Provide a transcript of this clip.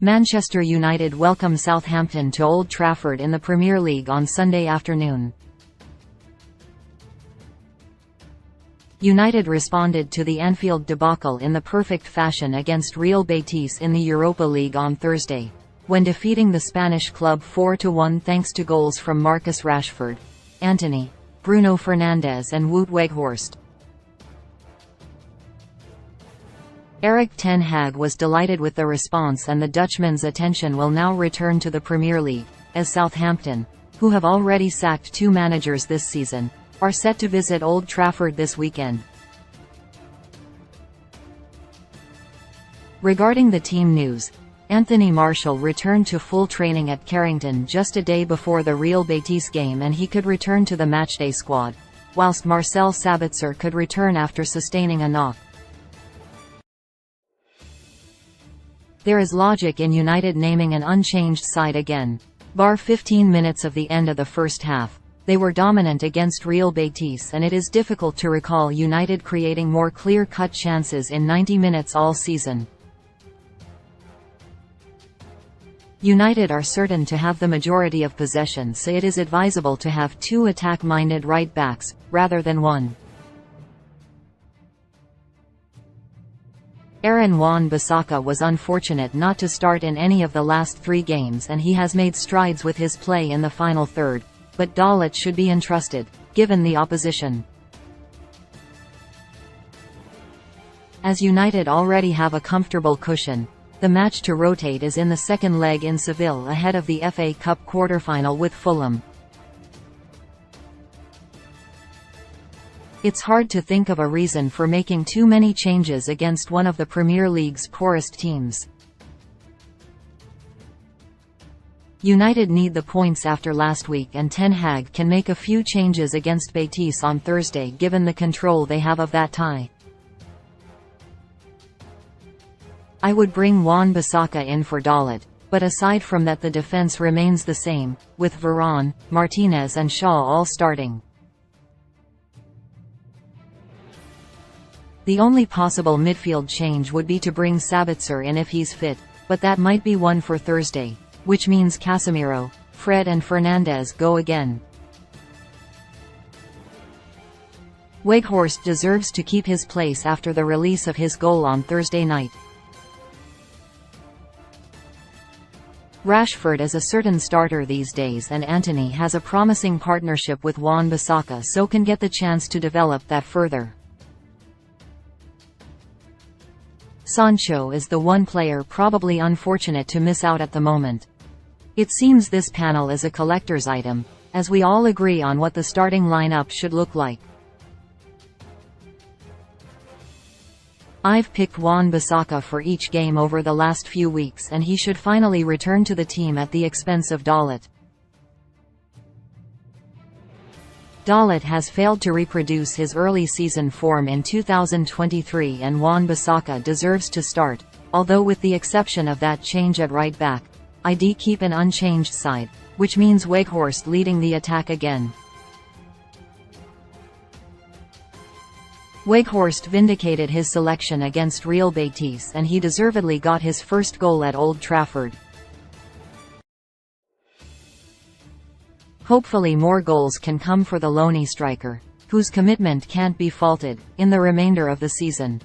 Manchester United welcome Southampton to Old Trafford in the Premier League on Sunday afternoon. United responded to the Anfield debacle in the perfect fashion against Real Betis in the Europa League on Thursday, when defeating the Spanish club 4-1 thanks to goals from Marcus Rashford, Antony, Bruno Fernandes and Wout Weghorst. Erik ten Hag was delighted with the response, and the Dutchman's attention will now return to the Premier League, as Southampton, who have already sacked 2 managers this season, are set to visit Old Trafford this weekend. Regarding the team news, Anthony Martial returned to full training at Carrington just a day before the Real Betis game, and he could return to the matchday squad, whilst Marcel Sabitzer could return after sustaining a knock. There is logic in United naming an unchanged side again. Bar 15 minutes of the end of the first half, they were dominant against Real Betis, and it is difficult to recall United creating more clear-cut chances in 90 minutes all season. United are certain to have the majority of possession, so it is advisable to have 2 attack-minded right-backs, rather than 1. Aaron Wan-Bissaka was unfortunate not to start in any of the last 3 games, and he has made strides with his play in the final third, but Dalit should be entrusted, given the opposition. As United already have a comfortable cushion, the match to rotate is in the second leg in Seville ahead of the FA Cup quarter-final with Fulham. It's hard to think of a reason for making too many changes against one of the Premier League's poorest teams. United need the points after last week, and Ten Hag can make a few changes against Betis on Thursday given the control they have of that tie. I would bring Wan-Bissaka in for Dalit, but aside from that the defence remains the same, with Varane, Martinez and Shaw all starting. The only possible midfield change would be to bring Sabitzer in if he's fit, but that might be one for Thursday, which means Casemiro, Fred and Fernandes go again. Weghorst deserves to keep his place after the release of his goal on Thursday night. Rashford is a certain starter these days, and Antony has a promising partnership with Wan-Bissaka, so can get the chance to develop that further. Sancho is the one player probably unfortunate to miss out at the moment. It seems this panel is a collector's item, as we all agree on what the starting lineup should look like. I've picked Wan-Bissaka for each game over the last few weeks, and he should finally return to the team at the expense of Dalit. Dalit has failed to reproduce his early season form in 2023, and Wan-Bissaka deserves to start, although with the exception of that change at right back, I'd keep an unchanged side, which means Weghorst leading the attack again. Weghorst vindicated his selection against Real Betis, and he deservedly got his first goal at Old Trafford. Hopefully more goals can come for the lonely striker, whose commitment can't be faulted, in the remainder of the season.